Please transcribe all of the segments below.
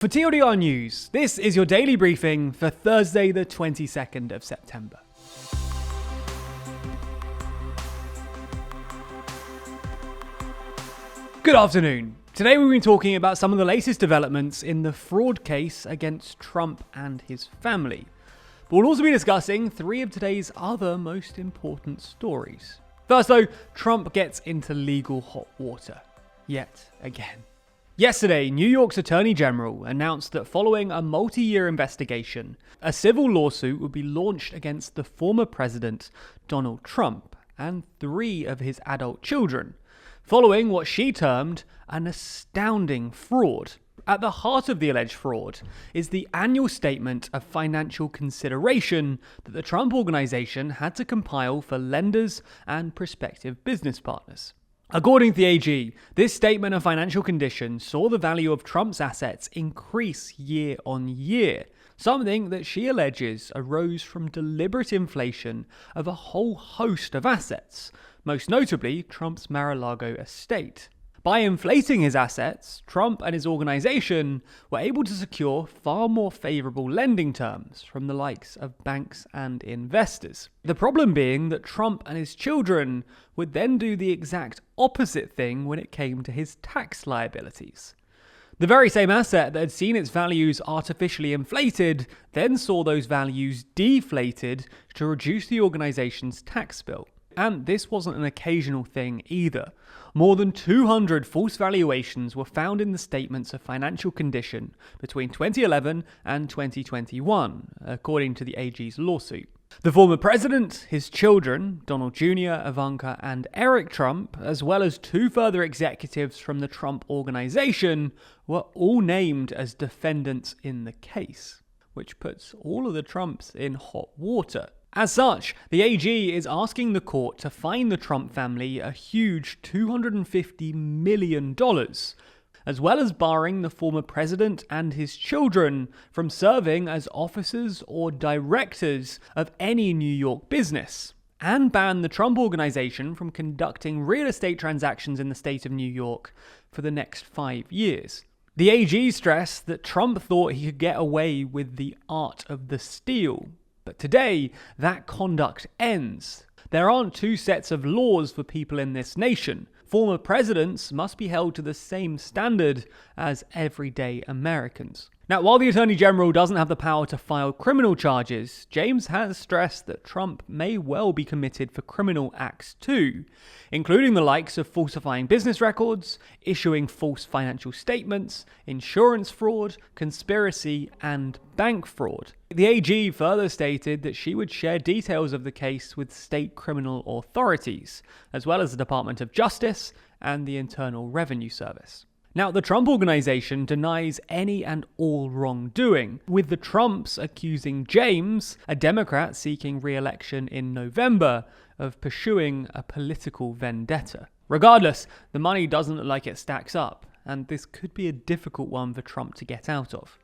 For TLDR News, this is your daily briefing for Thursday the 22nd of September. Good afternoon. Today we've been talking about some of the latest developments in the fraud case against Trump and his family. But we'll also be discussing three of today's other most important stories. First though, Trump gets into legal hot water. Yet again. Yesterday, New York's Attorney General announced that following a multi-year investigation, a civil lawsuit would be launched against the former president, Donald Trump, and three of his adult children, following what she termed an astounding fraud. At the heart of the alleged fraud is the annual statement of financial consideration that the Trump organization had to compile for lenders and prospective business partners. According to the AG, this statement of financial condition saw the value of Trump's assets increase year on year, something that she alleges arose from deliberate inflation of a whole host of assets, most notably Trump's Mar-a-Lago estate. By inflating his assets, Trump and his organization were able to secure far more favorable lending terms from the likes of banks and investors. The problem being that Trump and his children would then do the exact opposite thing when it came to his tax liabilities. The very same asset that had seen its values artificially inflated then saw those values deflated to reduce the organization's tax bill. And this wasn't an occasional thing either. More than 200 false valuations were found in the statements of financial condition between 2011 and 2021, according to the AG's lawsuit. The former president, his children, Donald Jr., Ivanka, and Eric Trump, as well as two further executives from the Trump organization, were all named as defendants in the case, which puts all of the Trumps in hot water. As such, the AG is asking the court to fine the Trump family a huge $250 million, as well as barring the former president and his children from serving as officers or directors of any New York business, and ban the Trump organization from conducting real estate transactions in the state of New York for the next 5 years. The AG stressed that Trump thought he could get away with the art of the steal. But today, that conduct ends. There aren't two sets of laws for people in this nation. Former presidents must be held to the same standard as everyday Americans. Now, while the Attorney General doesn't have the power to file criminal charges, James has stressed that Trump may well be committed for criminal acts too, including the likes of falsifying business records, issuing false financial statements, insurance fraud, conspiracy, and bank fraud. The AG further stated that she would share details of the case with state criminal authorities, as well as the Department of Justice and the Internal Revenue Service. Now, the Trump organization denies any and all wrongdoing, with the Trumps accusing James, a Democrat seeking re-election in November, of pursuing a political vendetta. Regardless, the money doesn't look like it stacks up, and this could be a difficult one for Trump to get out of.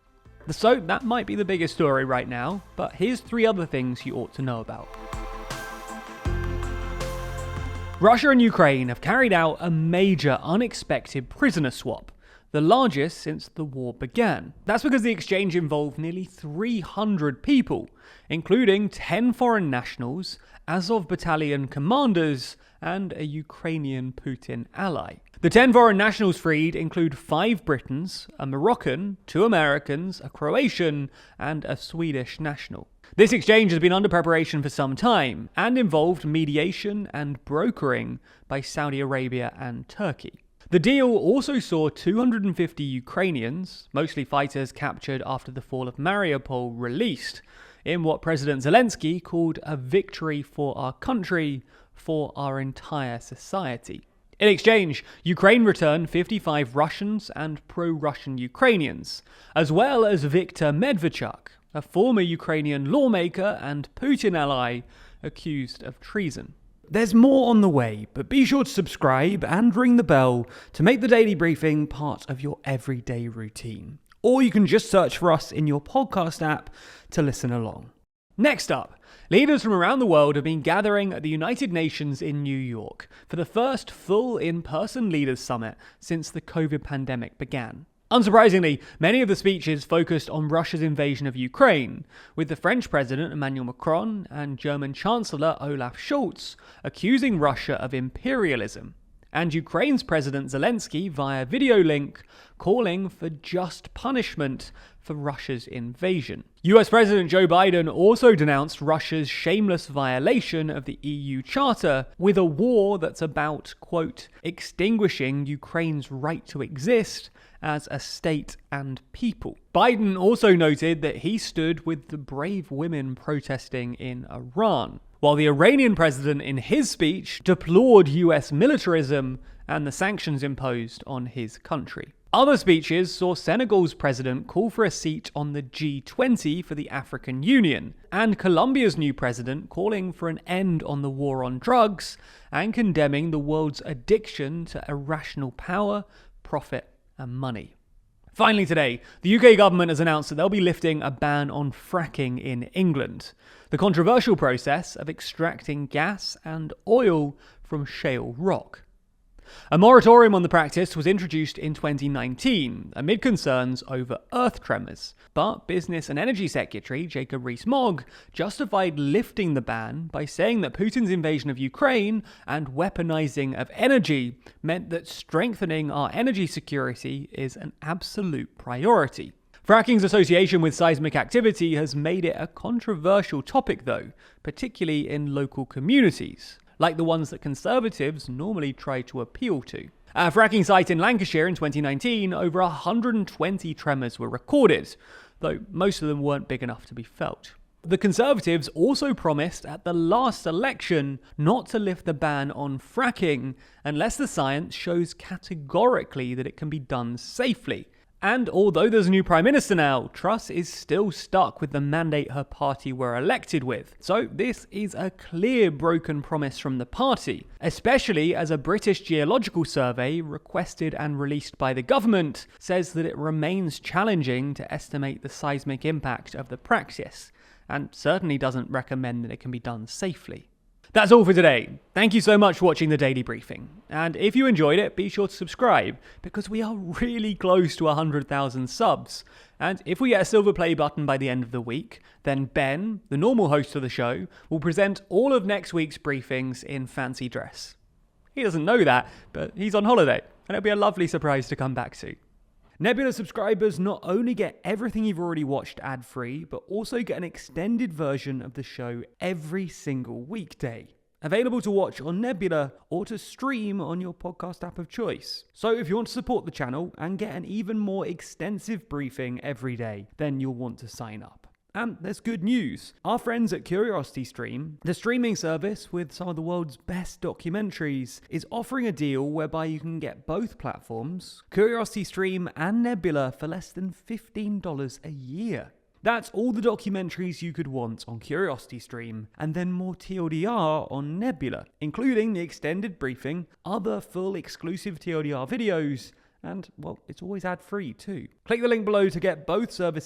So that might be the biggest story right now, but here's three other things you ought to know about. Russia and Ukraine have carried out a major unexpected prisoner swap, the largest since the war began. That's because the exchange involved nearly 300 people, including 10 foreign nationals, Azov battalion commanders, and a Ukrainian Putin ally. The 10 foreign nationals freed include 5 Britons, a Moroccan, 2 Americans, a Croatian, and a Swedish national. This exchange has been under preparation for some time and involved mediation and brokering by Saudi Arabia and Turkey. The deal also saw 250 Ukrainians, mostly fighters captured after the fall of Mariupol, released in what President Zelensky called a victory for our country, for our entire society. In exchange, Ukraine returned 55 Russians and pro-Russian Ukrainians, as well as Viktor Medvedchuk, a former Ukrainian lawmaker and Putin ally accused of treason. There's more on the way, but be sure to subscribe and ring the bell to make the daily briefing part of your everyday routine. Or you can just search for us in your podcast app to listen along. Next up, leaders from around the world have been gathering at the United Nations in New York for the first full in-person leaders summit since the COVID pandemic began. Unsurprisingly, many of the speeches focused on Russia's invasion of Ukraine, with the French President Emmanuel Macron and German Chancellor Olaf Scholz accusing Russia of imperialism, and Ukraine's President Zelensky via video link calling for just punishment for Russia's invasion. US President Joe Biden also denounced Russia's shameless violation of the EU Charter with a war that's about, quote, extinguishing Ukraine's right to exist as a state and people. Biden also noted that he stood with the brave women protesting in Iran, while the Iranian president in his speech deplored US militarism and the sanctions imposed on his country. Other speeches saw Senegal's president call for a seat on the G20 for the African Union, and Colombia's new president calling for an end on the war on drugs and condemning the world's addiction to irrational power, profit, and money. Finally today, the UK government has announced that they'll be lifting a ban on fracking in England, the controversial process of extracting gas and oil from shale rock. A moratorium on the practice was introduced in 2019 amid concerns over earth tremors, but Business and Energy Secretary Jacob Rees-Mogg justified lifting the ban by saying that Putin's invasion of Ukraine and weaponizing of energy meant that strengthening our energy security is an absolute priority. Fracking's association with seismic activity has made it a controversial topic though, particularly in local communities, like the ones that Conservatives normally try to appeal to. At a fracking site in Lancashire in 2019, over 120 tremors were recorded, though most of them weren't big enough to be felt. The Conservatives also promised at the last election not to lift the ban on fracking unless the science shows categorically that it can be done safely. And although there's a new Prime Minister now, Truss is still stuck with the mandate her party were elected with. So this is a clear broken promise from the party, especially as a British geological survey requested and released by the government says that it remains challenging to estimate the seismic impact of the practice, and certainly doesn't recommend that it can be done safely. That's all for today. Thank you so much for watching the Daily Briefing. And if you enjoyed it, be sure to subscribe, because we are really close to 100,000 subs. And if we get a silver play button by the end of the week, then Ben, the normal host of the show, will present all of next week's briefings in fancy dress. He doesn't know that, but he's on holiday, and it'll be a lovely surprise to come back to. Nebula subscribers not only get everything you've already watched ad-free, but also get an extended version of the show every single weekday. Available to watch on Nebula or to stream on your podcast app of choice. So if you want to support the channel and get an even more extensive briefing every day, then you'll want to sign up. And there's good news. Our friends at CuriosityStream, the streaming service with some of the world's best documentaries, is offering a deal whereby you can get both platforms, CuriosityStream and Nebula, for less than $15 a year. That's all the documentaries you could want on CuriosityStream, and then more TLDR on Nebula, including the extended briefing, other full exclusive TLDR videos, and, well, it's always ad-free too. Click the link below to get both services